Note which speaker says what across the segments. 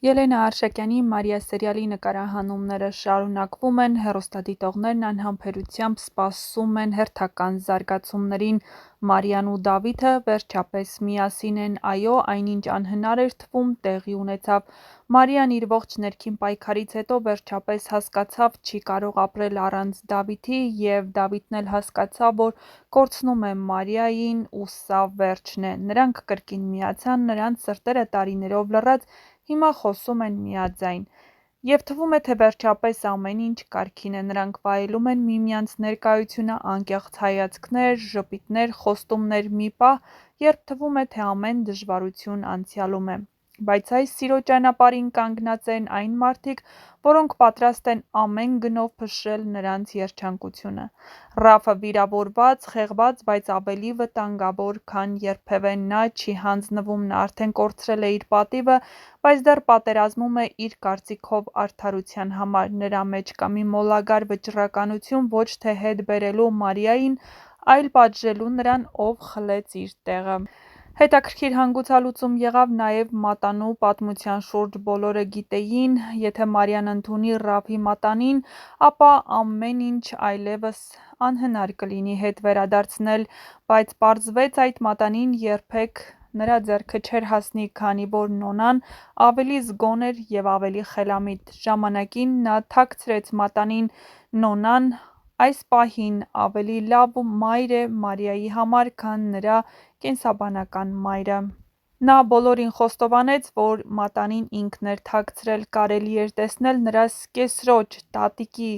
Speaker 1: Ելենա Արշակյանի «Մարիա» սերիալի նկարահանումները շարունակվում են, հեռուստադիտողներն անհամբերությամբ սպասում են հերթական զարգացումներին։ Մարիան ու Դավիթը վերջապես միասին են, այո, այնինչ անհնար էր թվում, տեղի ունեցավ։ Մարիան իր ողջ ներքին պայքարից հետո վերջապես հասկացավ չի կարող ապրել առանց Դավիթի, և Դավիթն էլ հասկացավ, որ կորցնում է Մարիային ու սա վերջն է։ Նրանք կրկին միացան, նրանց սրտերը տարիներով լռած հիմա խոսում են միաձայն։ Եվ թվում է, թե վերջապես ամեն ինչ կարգին է, նրանք վայելում են միմյանց ներկայությունը, անկեղծ հայացքներ, ժպիտներ, խոստումներ մի պահ, երբ թվում է, թե ամեն դժվարություն անցյալում է։ Բայց այս սիրո ճանապարհին կանգնած են այն մարդիկ, որոնք պատրաստ են ամեն գնով փշրել նրանց երջանկությունը։ Ռաֆը վիրավորված, խեղված, բայց ավելի վտանգավոր, քան երբևէ նա չի հանձնվում, նա արդեն կորցրել է իր պատիվը, բայց դեռ պատերազմում է իր կարծիքով արդարության համար։ Նրա մեջ կա մի մոլագար վճռականություն ոչ թե հետ բերելու Մարիային, այլ պատժելու նրան, ով խլեց իր տեղը։ Հետաքրքիր հանգուցալուծում եղավ նաև մատանու պատմության շուրջ։ Բոլորը գիտեին, եթե Մարիան ընդունի Ռաֆի մատանին, ապա ամեն ինչ այլևս անհնար կլինի հետ վերադարձնել, բայց պարզվեց այդ մատանին երբեք նրա ձեռքը չէր հասնի, քանի որ Նոնան ավելի զգոն էր և ավելի խելամիտ։ Ժամանակին նա թաքցրեց մատանին։ Նոնան այս պահին ավելի լավ մայր է Մարիայի համար, քան նրա կենսաբանական մայրը։ Նա բոլորին խոստովանեց, որ մատանին ինքն էր թաքցրել, կարելի էր տեսնել նրա կեսրոջ տատիկի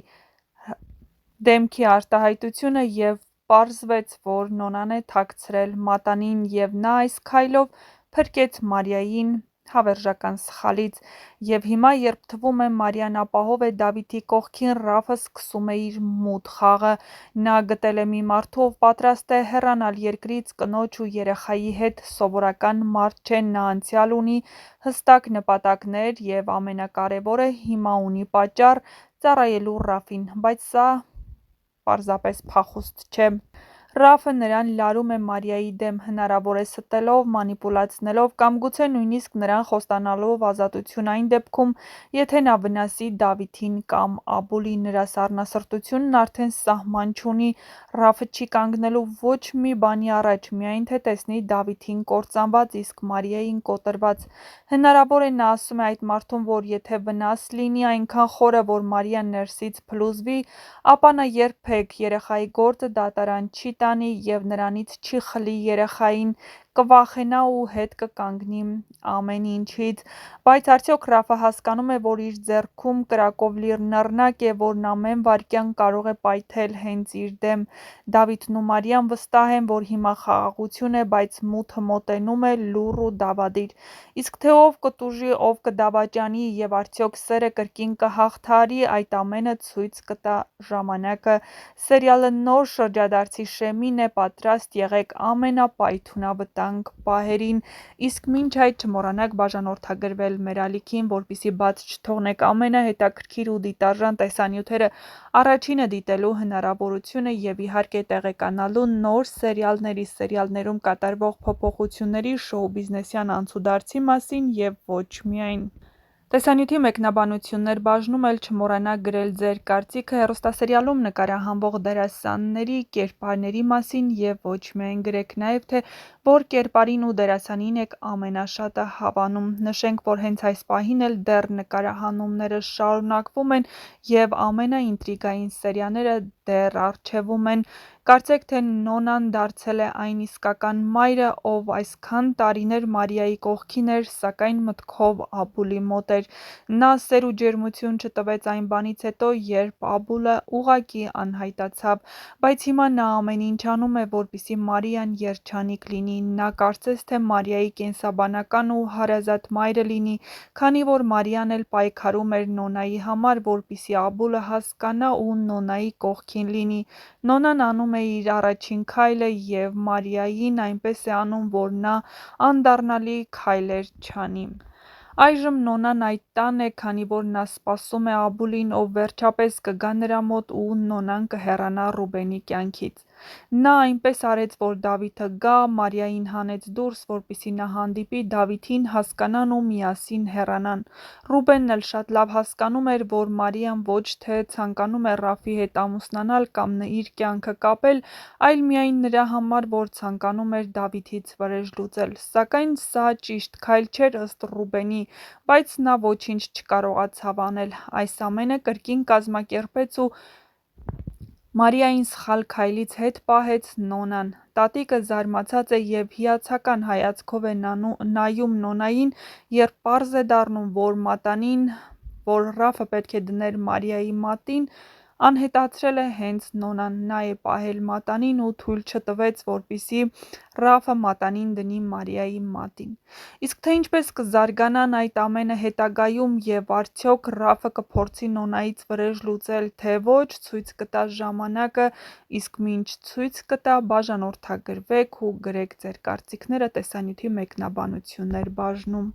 Speaker 1: դեմքի արտահայտությունը, և պարզվեց, որ Նոնան է թաքցրել մատանին, և նա այս քայլով փրկեց Մարիային հավերժական սխալից։ Եվ հիմա, երբ թվում է Մարիան ապահով է Դավիթի կողքին, Ռաֆը սկսում է իր մութ խաղը։ Նա գտել է մի մարդու, ով պատրաստ է հեռանալ երկրից կնոջ ու երեխայի հետ։ Սովորական մարդ չէ, նա անցյալ ունի, հստակ նպատակներ և ամենակարևորը՝ հիմա ունի պատճառ՝ ծառայելու Ռաֆին, բայց սա պարզապես փախուստ չէ։ Ռաֆը նրան լարում է Մարիայի դեմ, հնարավոր է ստելով, մանիպուլացնելով կամ գուցե նույնիսկ նրան խոստանալով ազատություն այն դեպքում, եթե նա վնասի Դավիթին կամ Աբուլի։ Նրա սառնասրտությունն արդեն սահման չունի։ Ռաֆը չի կանգնելու ոչ մի բանի առաջ, միայն թե տեսնի Դավիթին կործանված, իսկ Մարիային կոտրված։ Հնարավոր է նա ասում է այդ մարդուն, որ եթե վնաս լինի այնքան խորը, որ Մարիան ներսից փլուզվի, ապա նա երբեք երեխայի գործը դատարան չի տանի և նրանից չի խլի երեխային, կվախենա ու հետ կկանգնի ամեն ինչից։ Բայց արդյոք Ռաֆը հասկանում է, որ իր ձեռքում կրակով լի նռնակ է, որն ամեն վայրկյան կարող է պայթել հենց իր դեմ։ Դավիթն ու Մարիան վստահ են, որ հիմա խաղաղություն է, բայց մութը մոտենում է, լուռ ու դավադիր։ Իսկ թե ով կտուժի, ով կդավաճանի և արդյոք սերը կրկին կհաղթահարի, այդ ամենը ցույց կտա ժամանակը։ Սերիալը նոր շրջադարձի շեմին է, պատրաստ եղեք ամենապայթունավտանգ պահերին։ Իսկ մինչ այդ չմոռանաք բաժանորդագրվել մեր ալիքին, որպեսզի բաց չթողնեք ամենահետաքրքիր ու դիտարժան տեսանյութերը առաջինը դիտելու հնարավորությունը և իհարկե տեղեկանալու նոր սերիալներում կատարվող փոփոխությունների, շոու-բիզնեսյան անցուդարձի մասին և ոչ միայն։ Տեսանյութի մեկնաբանություններ բաժնում էլ չմոռանաք գրել ձեր կարծիքը հեռուստասերիալում նկարահանվող դերասանների, կերպարների մասին և ոչ միայն գրեք նաև, թե որ կերպարին ու դերասանին եք ամենաշատը հավանում։ Նշենք, որ հենց այս պահին էլ դեռ նկարահանումները շարունակվում են և ամենաինտրիգային սերիաները դեռ առջևում են։ Կարծեք, թե Նոնան դարձել է այն իսկական մայրը, ով այսքան տարիներ Մարիայի կողքին էր, սակայն մտքով Աբուլի մոտ էր։ Նա սեր ու ջերմություն չտվեց այն բանից հետո, երբ Աբուլը ուղղակի անհայտացավ։ Բայց հիմա նա ամեն ինչ անում է, որպեսզի Մարիան երջանիկ լինի։ Նա կարծես թե Մարիայի կենսաբանական ու հարազատ մայրը լինի, քանի որ Մարիան էլ պայքարում էր Նոնայի համար, որպեսզի Աբուլը հասկանա ու Նոնայի կողքին լինի։ Նոնան անում է իր առաջին քայլը և Մարիային այնպես է անում, որ նա անդառնալի քայլեր չանի։ Այժմ Նոնան այդ տան է, քանի որ նա սպասում է Աբուլին, ով վերջապես կգա նրա մոտ ու Նոնան կհեռանա Ռուբենի կյանքից։ Նա այնպես արեց, որ Դավիթը գա, Մարիային հանեց դուրս, որպեսզի նա հանդիպի Դավիթին, հասկանան ու միասին հեռանան։ Ռուբենն էլ շատ լավ հասկանում էր, որ Մարիան ոչ թե ցանկանում է Ռաֆի հետ ամուսնանալ կամ իր կյանքը կապել, այլ միայն նրա համար, որ ցանկանում էր Դավիթից վրեժ լուծել։ Սակայն սա ճիշտ քայլ չէր ըստ Ռուբենի, բայց նա ոչինչ չկարողացավ անել։ Այս ամենը կրկին կազմակերպեց ու Մարիային սխալ քայլից հետ պահեց Նոնան։ Տատիկը զարմացած է և հիացական հայացքով է նայում Նոնային, երբ պարզ է դառնում, որ մատանին, որ Ռաֆը պետք է դներ Մարիայի մատին, անհետացրել է հենց Նոնան։ Նա է պահել մատանին ու թույլ չտվեց, որպեսզի Ռաֆը մատանին դնի Մարիայի մատին։ Իսկ թե ինչպես կզարգանան այդ ամենը հետագայում և արդյոք Ռաֆը կփորձի Նոնայից վրեժ լուծել, թե ոչ, ցույց կտա ժամանակը, իսկ մինչ ցույց կտա, բաժանորդագրվեք ու գրեք ձեր կարծիքները տեսանյութի մեկնաբանություններ բաժնում։